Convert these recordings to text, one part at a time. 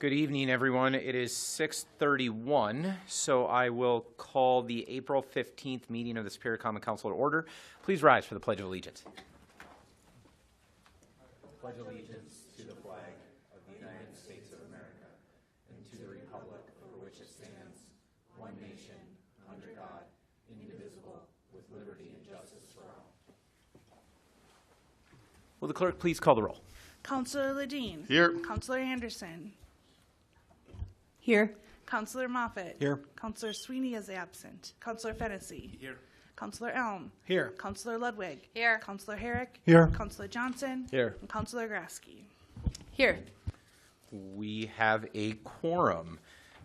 Good evening, everyone. It is 6:31, so I will call the April 15th meeting of the Superior Common Council to order. Please rise for the Pledge of Allegiance. Pledge allegiance to the flag of the United States of America and to the republic for which it stands, one nation, under God, indivisible, with liberty and justice for all. Will the clerk please call the roll? Councillor Ledeen. Here. Councillor Anderson. Here. Councillor Moffett. Here. Councillor Sweeney is absent. Councillor Fennessy. Here. Councillor Elm. Here. Councillor Ludwig. Here. Councillor Herrick. Here. Councillor Johnson. Here. And Councillor Grasky. Here. We have a quorum.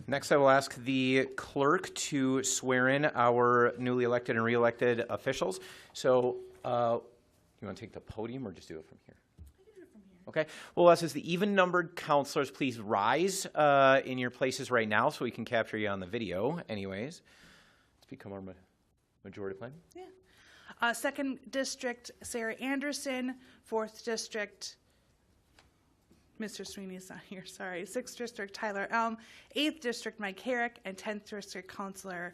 Next, I will ask the clerk to swear in our newly elected and re-elected officials. So, you want to take the podium or just do it from here? Okay. Well, as the even-numbered councilors, please rise in your places right now so we can capture you on the video. Anyways, it's become our majority plan. Yeah. 2nd District, Sarah Anderson. 4th District, Mr. Sweeney's not here, sorry. 6th District, Tyler Elm. 8th District, Mike Herrick. And 10th District, Councillor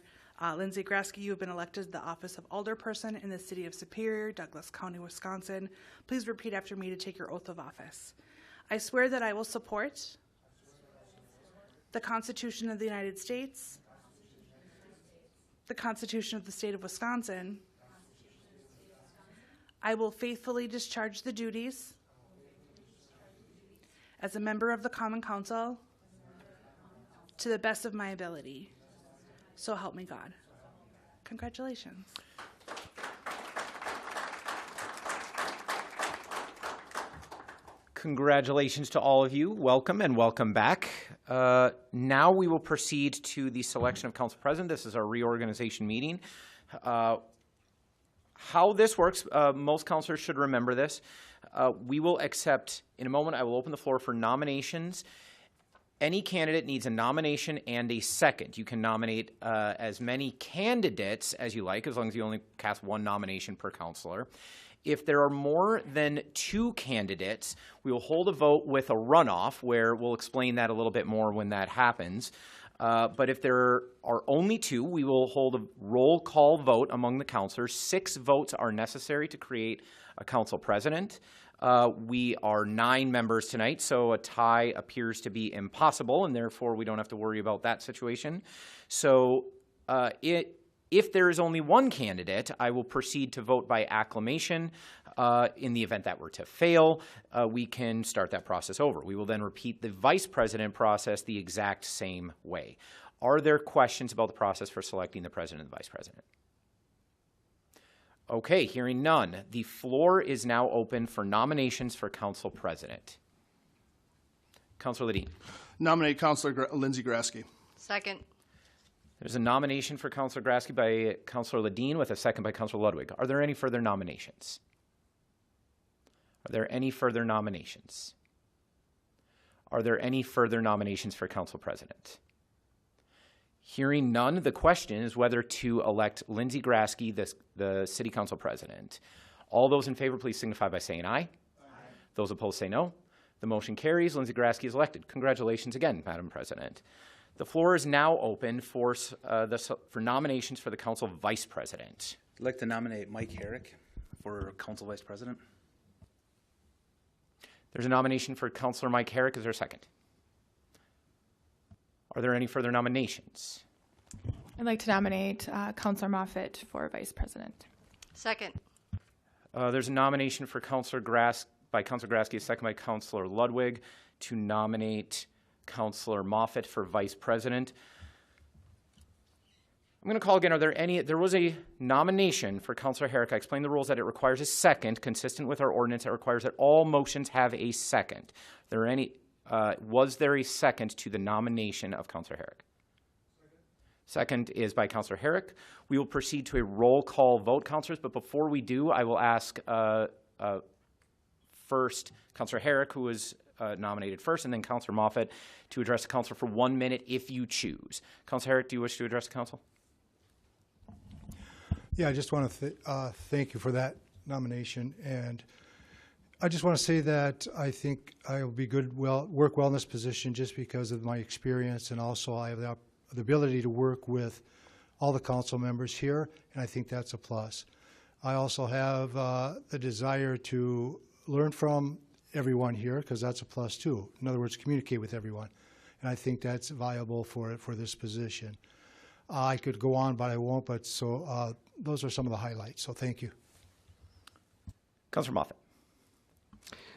Lindsay Grasky. You have been elected to the office of Alderperson in the City of Superior, Douglas County, Wisconsin. Please repeat after me to take your oath of office. I swear that I will support the Constitution of the United States, the Constitution of the State of Wisconsin. I will faithfully discharge the duties as a member of the Common Council to the best of my ability. So help me God. Congratulations. Congratulations to all of you. Welcome and welcome back. Now we will proceed to the selection of council president. This is our reorganization meeting. How this works, most councilors should remember this. We will accept, in a moment, I will open the floor for nominations. Any candidate needs a nomination and a second. You can nominate as many candidates as you like, as long as you only cast one nomination per councilor. If there are more than 2 candidates, we will hold a vote with a runoff, where we'll explain that a little bit more when that happens. But if there are only 2, we will hold a roll call vote among the councilors. 6 votes are necessary to create a council president. We are 9 members tonight, so a tie appears to be impossible, and therefore we don't have to worry about that situation. So if there is only 1 candidate, I will proceed to vote by acclamation. In the event that were to fail, we can start that process over. We will then repeat the vice president process the exact same way. Are there questions about the process for selecting the president and the vice president? Okay, hearing none. The floor is now open for nominations for council president. Councilor Ledeen. Nominate Councilor Lindsay Grasky. Second. There's a nomination for Councilor Grasky by Councilor Ledeen with a second by Councilor Ludwig. Are there any further nominations? Are there any further nominations? Are there any further nominations for council president? Hearing none, the question is whether to elect Lindsay Grasky, the city council president. All those in favor, please signify by saying aye. Aye. Those opposed say no. The motion carries. Lindsay Grasky is elected. Congratulations again, Madam President. The floor is now open for nominations for the council vice president. I'd like to nominate Mike Herrick for council vice president. There's a nomination for Councilor Mike Herrick. Is there a second? Are there any further nominations? I'd like to nominate Councillor Moffett for vice president. Second. There's a nomination for Councilor Grasky, a second by Councilor Ludwig, to nominate Councilor Moffett for vice president. I'm going to call again. Are there any? There was a nomination for Councilor Herrick. I explained the rules that it requires a second, consistent with our ordinance. It requires that all motions have a second. There any? Was there a second to the nomination of Councilor Herrick? Second is by Councilor Herrick. We will proceed to a roll call vote, councilors. But before we do, I will ask first Councilor Herrick, who was nominated first, and then Councilor Moffett to address the council for 1 minute if you choose. Councilor Herrick, do you wish to address the council? Yeah, I just want to thank you for that nomination. And I just want to say that I think I will be work well in this position just because of my experience, and also I have the ability to work with all the council members here, and I think that's a plus. I also have the desire to learn from everyone here, because that's a plus too. In other words, communicate with everyone, and I think that's viable for this position. I could go on, but I won't. But so those are some of the highlights. So thank you. Councilor Moffett.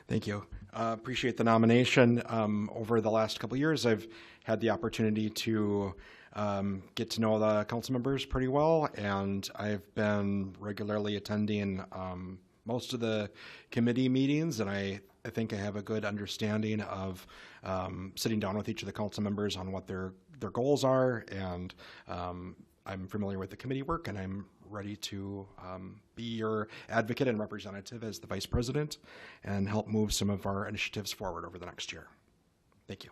Thank you. Appreciate the nomination. Over the last couple of years, I've had the opportunity to get to know the council members pretty well, and I've been regularly attending most of the committee meetings, and I think I have a good understanding of sitting down with each of the council members on what their goals are, and I'm familiar with the committee work, and I'm ready to be your advocate and representative as the vice president and help move some of our initiatives forward over the next year. Thank you.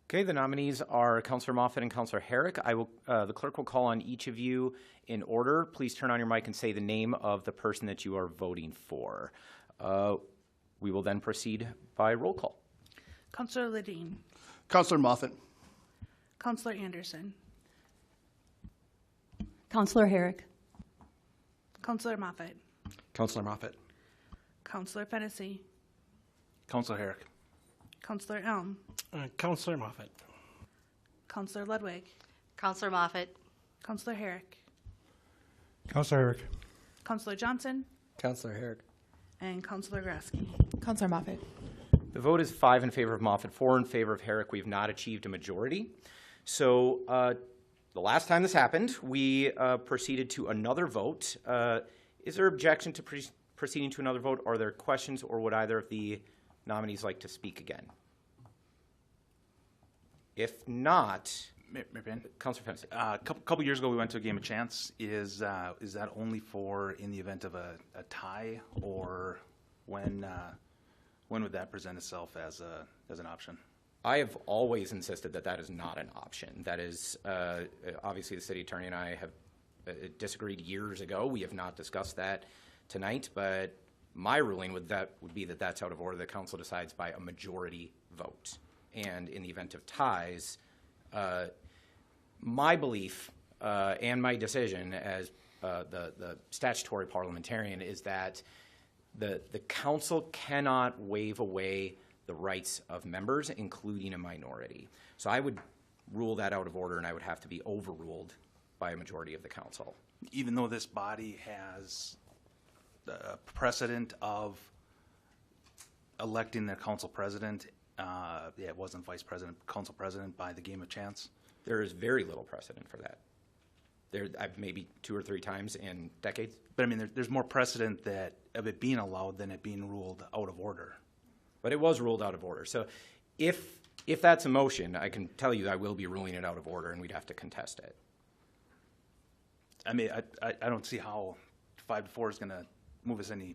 Okay, the nominees are Councilor Moffett and Councilor Herrick. The clerk will call on each of you in order. Please turn on your mic and say the name of the person that you are voting for. We will then proceed by roll call. Councilor Ledeen. Councilor Moffett. Councilor Anderson. Councilor Herrick. Councilor Moffett. Councilor Moffett. Councilor Fennessy. Councilor Herrick. Councilor Elm. Councilor Moffett. Councilor Ludwig. Councilor Moffett. Councilor Herrick. Councilor Herrick. Councilor Johnson. Councilor Herrick. And Councilor Grasky. Councilor Moffett. The vote is 5 in favor of Moffett, 4 in favor of Herrick. We have not achieved a majority. So the last time this happened, we proceeded to another vote. Is there objection to proceeding to another vote? Are there questions, or would either of the nominees like to speak again? If not, Mayor Payne? Councilor Fennessy. A couple years ago, we went to a game of chance. Is that only for in the event of a tie, or when would that present itself as an option? I have always insisted that that is not an option. That is, obviously the city attorney and I have disagreed years ago. We have not discussed that tonight, but my ruling would be that that's out of order. The council decides by a majority vote. And in the event of ties, my belief and my decision as the statutory parliamentarian is that the council cannot waive away the rights of members, including a minority. So I would rule that out of order, and I would have to be overruled by a majority of the council. Even though this body has a precedent of electing their council president, it wasn't vice president, council president by the game of chance? There is very little precedent for that. Maybe 2 or 3 times in decades. But I mean, there's more precedent of it being allowed than it being ruled out of order. But it was ruled out of order. So if that's a motion, I can tell you I will be ruling it out of order, and we'd have to contest it. I mean, I don't see how 5-4 is going to move us any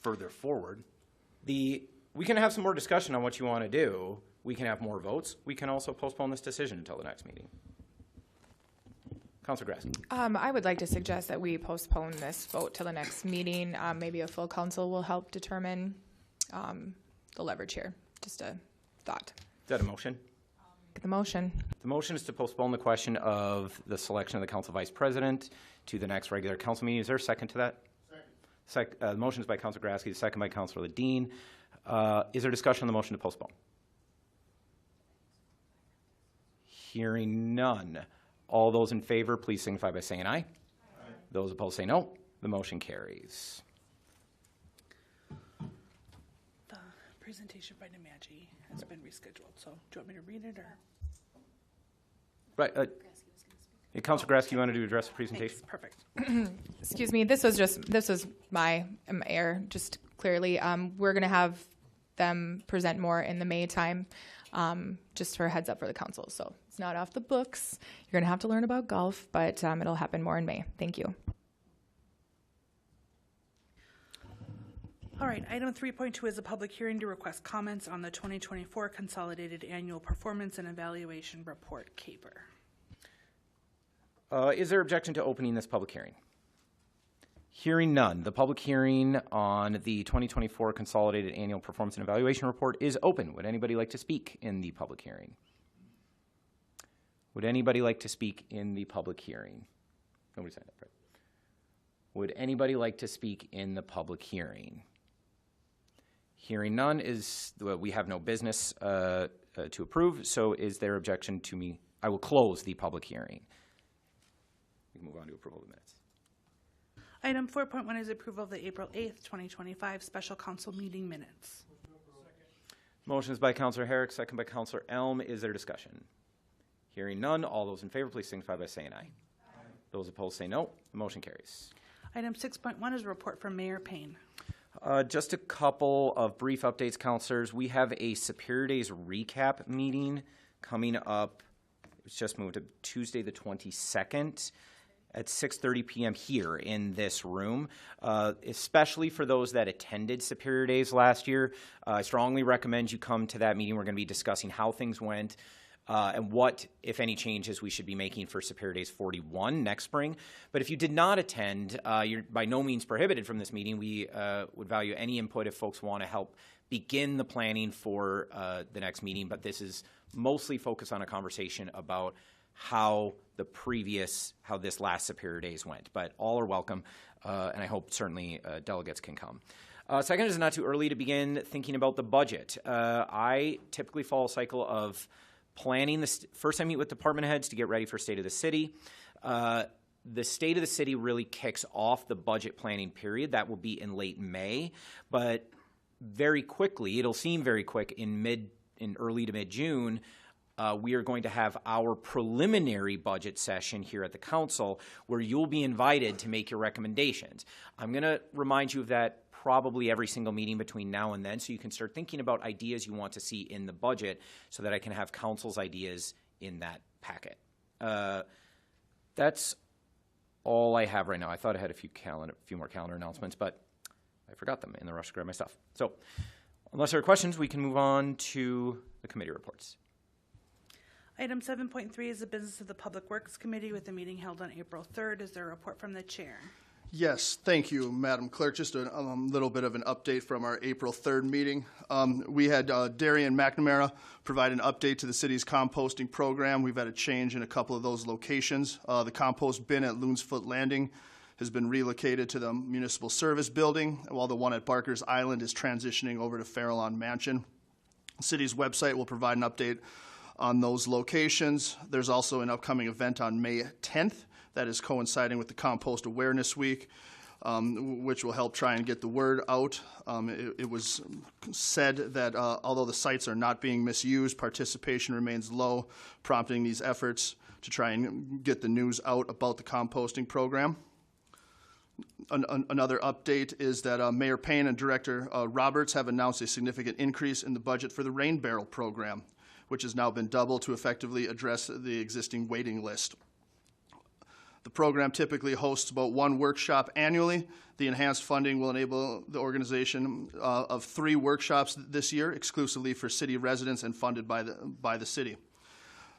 further forward. We can have some more discussion on what you want to do. We can have more votes. We can also postpone this decision until the next meeting. Councilor Grasky. I would like to suggest that we postpone this vote till the next meeting. Maybe a full council will help determine the leverage here. Just a thought. Is that a motion? The motion. The motion is to postpone the question of the selection of the council vice president to the next regular council meeting. Is there a second to that? Second. The motion is by Councilor Grasky, the second by Councilor Ledeen. Is there discussion on the motion to postpone? Hearing none. All those in favor, please signify by saying aye. Aye. Those opposed say no. The motion carries. The presentation by Namaji has been rescheduled, so do you want me to read it, or? Right. Councilor Grasky, you wanted to address the presentation? Thanks. Perfect. Excuse me. This was my error. Just clearly, we're going to have them present more in the May time. Just for a heads up for the council. So it's not off the books. You're going to have to learn about golf, but it'll happen more in May. Thank you. All right, item 3.2 is a public hearing to request comments on the 2024 Consolidated Annual Performance and Evaluation Report, CAPER. Is there objection to opening this public hearing? Hearing none, the public hearing on the 2024 Consolidated Annual Performance and Evaluation Report is open. Would anybody like to speak in the public hearing? Would anybody like to speak in the public hearing? Nobody signed up, right? Would anybody like to speak in the public hearing? Hearing none, we have no business to approve, so is there objection to me? I will close the public hearing. We can move on to approval of the minutes. Item 4.1 is approval of the April 8th, 2025 special council meeting minutes. Motion is by Councillor Herrick, second by Councillor Elm. Is there discussion? Hearing none, all those in favor, please signify by saying aye. Those opposed say no. The motion carries. Item 6.1 is a report from Mayor Payne. Just a couple of brief updates, councilors. We have a Superior Days recap meeting coming up. It's just moved to Tuesday the 22nd at 6:30 p.m. here in this room. Especially for those that attended Superior Days last year, I strongly recommend you come to that meeting. We're going to be discussing how things went, and what, if any, changes we should be making for Superior Days 41 next spring. But if you did not attend, you're by no means prohibited from this meeting. We would value any input if folks want to help begin the planning for the next meeting. But this is mostly focused on a conversation about how this last Superior Days went. But all are welcome, and I hope certainly delegates can come. Second is not too early to begin thinking about the budget. I typically follow a cycle of planning. First, I meet with department heads to get ready for State of the City. The State of the City really kicks off the budget planning period. That will be in late May, but very quickly, it'll seem very quick, in early to mid-June, we are going to have our preliminary budget session here at the council where you'll be invited to make your recommendations. I'm going to remind you of that probably every single meeting between now and then, so you can start thinking about ideas you want to see in the budget so that I can have council's ideas in that packet. That's all I have right now. I thought I had a few more calendar announcements, but I forgot them in the rush to grab my stuff. So unless there are questions, we can move on to the committee reports. Item 7.3 is the business of the Public Works Committee with a meeting held on April 3rd. Is there a report from the chair? Yes, thank you, Madam Clerk. Just a little bit of an update from our April 3rd meeting. We had Darian McNamara provide an update to the city's composting program. We've had a change in a couple of those locations. The compost bin at Loon's Foot Landing has been relocated to the Municipal Service Building, while the one at Barker's Island is transitioning over to Farallon Mansion. The city's website will provide an update on those locations. There's also an upcoming event on May 10th that is coinciding with the Compost Awareness Week, which will help try and get the word out. It was said that although the sites are not being misused, participation remains low, prompting these efforts to try and get the news out about the composting program. Another update is that Mayor Payne and Director Roberts have announced a significant increase in the budget for the Rain Barrel program, which has now been doubled to effectively address the existing waiting list. The program typically hosts about one workshop annually. The enhanced funding will enable the organization of 3 workshops this year, exclusively for city residents and funded by the city.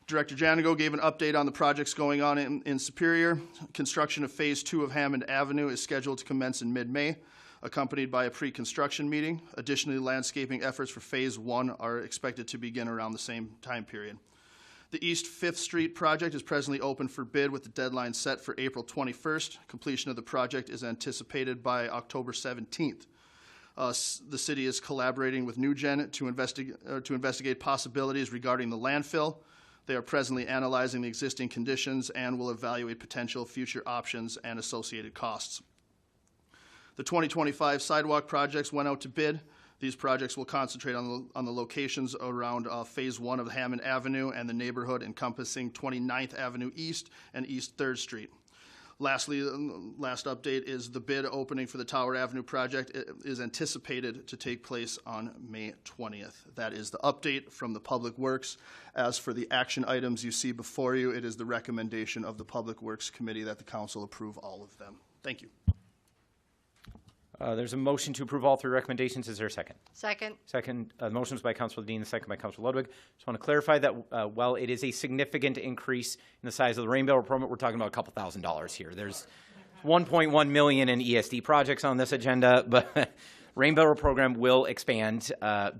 Director Janigo gave an update on the projects going on in Superior. Construction of Phase 2 of Hammond Avenue is scheduled to commence in mid-May, accompanied by a pre-construction meeting. Additionally, landscaping efforts for Phase 1 are expected to begin around the same time period. The East 5th Street project is presently open for bid with the deadline set for April 21st. Completion of the project is anticipated by October 17th. The city is collaborating with NewGen to investigate possibilities regarding the landfill. They are presently analyzing the existing conditions and will evaluate potential future options and associated costs. The 2025 sidewalk projects went out to bid. These projects will concentrate on the locations around Phase 1 of Hammond Avenue and the neighborhood encompassing 29th Avenue East and East 3rd Street. Lastly, last update is the bid opening for the Tower Avenue project is anticipated to take place on May 20th. That is the update from the Public Works. As for the action items you see before you, it is the recommendation of the Public Works Committee that the council approve all of them. Thank you. There's a motion to approve all 3 recommendations. Is there a second? Second. Second. The motion is by Councilor Dean, the second by Councilor Ludwig. Just want to clarify that while it is a significant increase in the size of the Rain Barrel program, we're talking about a couple $1,000s here. 1.1 million in ESD projects on this agenda, but Rain Barrel program will expand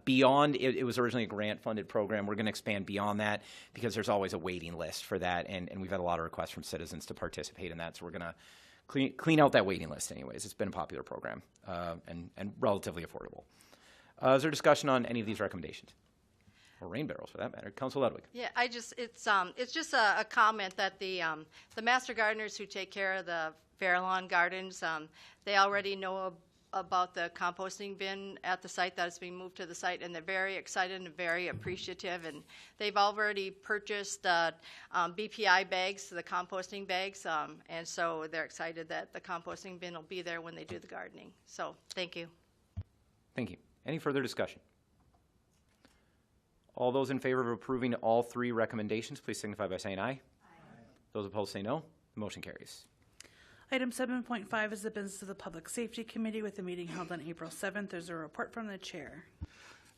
beyond. It was originally a grant-funded program. We're going to expand beyond that because there's always a waiting list for that, and we've had a lot of requests from citizens to participate in that. So we're going to clean out that waiting list. Anyways, it's been a popular program and relatively affordable. Is there discussion on any of these recommendations, or rain barrels for that matter? Council Ludwig. Yeah, it's just a comment that the master gardeners who take care of the Fairlawn Gardens, they already know about the composting bin at the site that is being moved to the site, and they're very excited and very appreciative, and they've already purchased BPI bags, the composting bags, and so they're excited that the composting bin will be there when they do the gardening. So thank you. Thank you. Any further discussion? All those in favor of approving all three recommendations, please signify by saying aye. Aye. Those opposed say no. The motion carries. Item 7.5 is the business of the Public Safety Committee with a meeting held on April 7th. There's a report from the chair.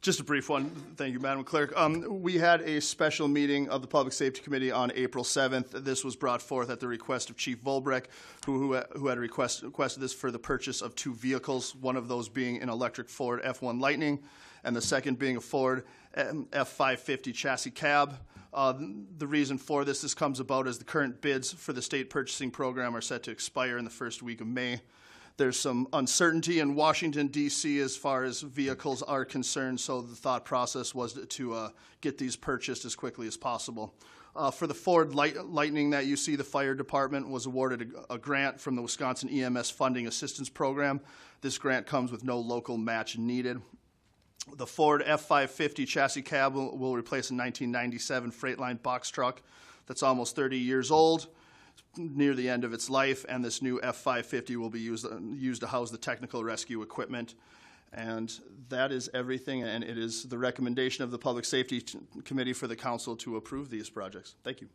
Just a brief one. Thank you, Madam Clerk. We had a special meeting of the Public Safety Committee on April 7th. This was brought forth at the request of Chief Volbrecht, who had requested this for the purchase of 2 vehicles, one of those being an electric Ford F1 Lightning, and the second being a Ford F550 chassis cab. The reason for this comes about as the current bids for the state purchasing program are set to expire in the first week of May. There's some uncertainty in Washington, D.C. as far as vehicles are concerned, so the thought process was to get these purchased as quickly as possible. For the Ford Lightning that you see, the fire department was awarded a grant from the Wisconsin EMS Funding Assistance Program. This grant comes with no local match needed. The Ford F550 chassis cab will replace a 1997 Freightliner box truck that's almost 30 years old, near the end of its life, and this new F550 will be used to house the technical rescue equipment. And that is everything, and it is the recommendation of the Public Safety Committee for the Council to approve these projects. Thank you.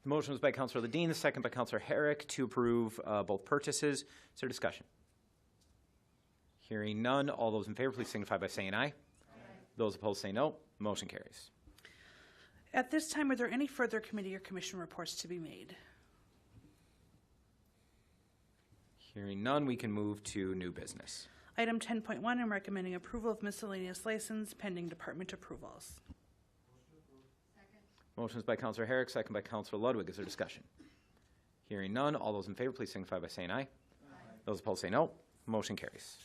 The motion was by Councilor Ledeen, the second by Councilor Herrick to approve both purchases. Is there discussion? Hearing none, all those in favor, please signify by saying aye. Aye. Those opposed say no. Motion carries. At this time, are there any further committee or commission reports to be made? Hearing none, we can move to new business. Item 10.1, I'm recommending approval of miscellaneous license pending department approvals. Motion is by Councilor Herrick, second by Councilor Ludwig. Is there discussion? Hearing none, all those in favor, please signify by saying aye. Aye. Those opposed say no. Motion carries.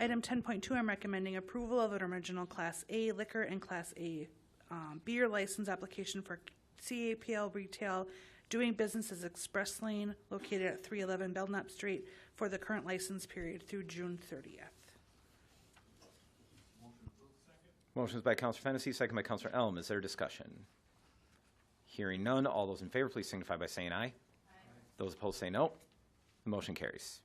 Item 10.2, I'm recommending approval of an original Class A liquor and Class A beer license application for CAPL Retail doing business as Express Lane located at 311 Belknap Street for the current license period through June 30th. Motion is by Councilor Fennessy, second by Councilor Elm. Is there discussion? Hearing none, all those in favor, please signify by saying aye. Aye. Those opposed say no. The motion carries.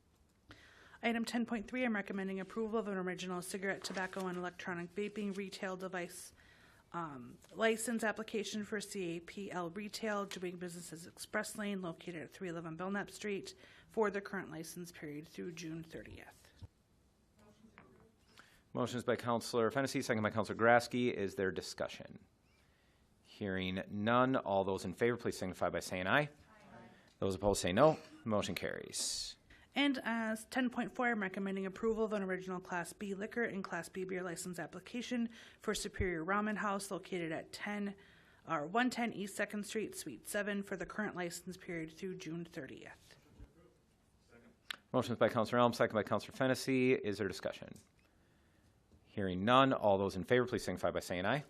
Item 10.3, I'm recommending approval of an original cigarette, tobacco, and electronic vaping retail device license application for CAPL Retail doing business as Express Lane located at 311 Belknap Street for the current license period through June 30th. Motion is by Councilor Fennessy, second by Councilor Grasky. Is there discussion? Hearing none, all those in favor, please signify by saying aye. Aye. Those opposed say no. Motion carries. And as 10.4, I'm recommending approval of an original Class B liquor and Class B beer license application for Superior Ramen House located at 110 East 2nd Street, Suite 7 for the current license period through June 30th. Motion is by Councilor Elm, second by Councilor Fennessy. Is there discussion? Hearing none, all those in favor, please signify by saying aye. Aye.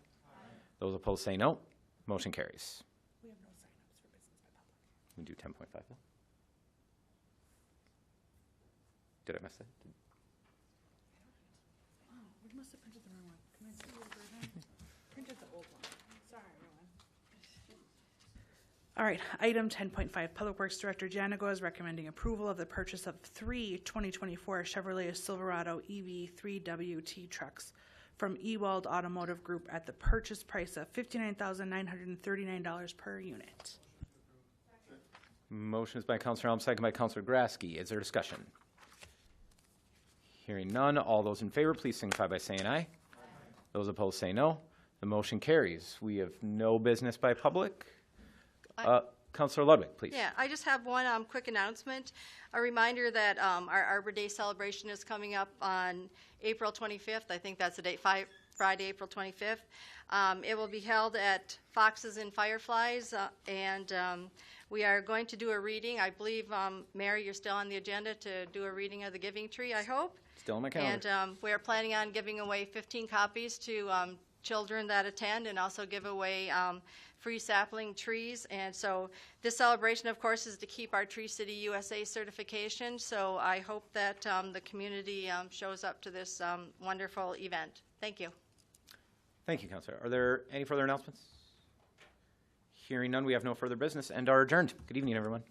Those opposed say no. Motion carries. We have no sign-ups for business by public. We do 10.5 though. Did I mess that? Oh, we must have printed the wrong one. Can I see your version? Printed the old one. Sorry, everyone. All right, item 10.5, Public Works Director Janago is recommending approval of the purchase of 3 2024 Chevrolet Silverado EV 3WT trucks from Ewald Automotive Group at the purchase price of $59,939 per unit. Motion is by Councilor Elm, second by Councilor Grasky. Is there discussion? Hearing none, all those in favor, please signify by saying aye. Aye. Those opposed say no. The motion carries. We have no business by public. Councillor Ludwig, please. Yeah, I just have one quick announcement. A reminder that our Arbor Day celebration is coming up on April 25th. I think that's the date, Friday, April 25th. It will be held at Foxes and Fireflies, and we are going to do a reading. I believe, Mary, you're still on the agenda to do a reading of the Giving Tree, I hope. Still on my calendar. And we are planning on giving away 15 copies to children that attend, and also give away free sapling trees. And so this celebration, of course, is to keep our Tree City USA certification. So I hope that the community shows up to this wonderful event. Thank you. Thank you, Councillor. Are there any further announcements? Hearing none, we have no further business and are adjourned. Good evening, everyone.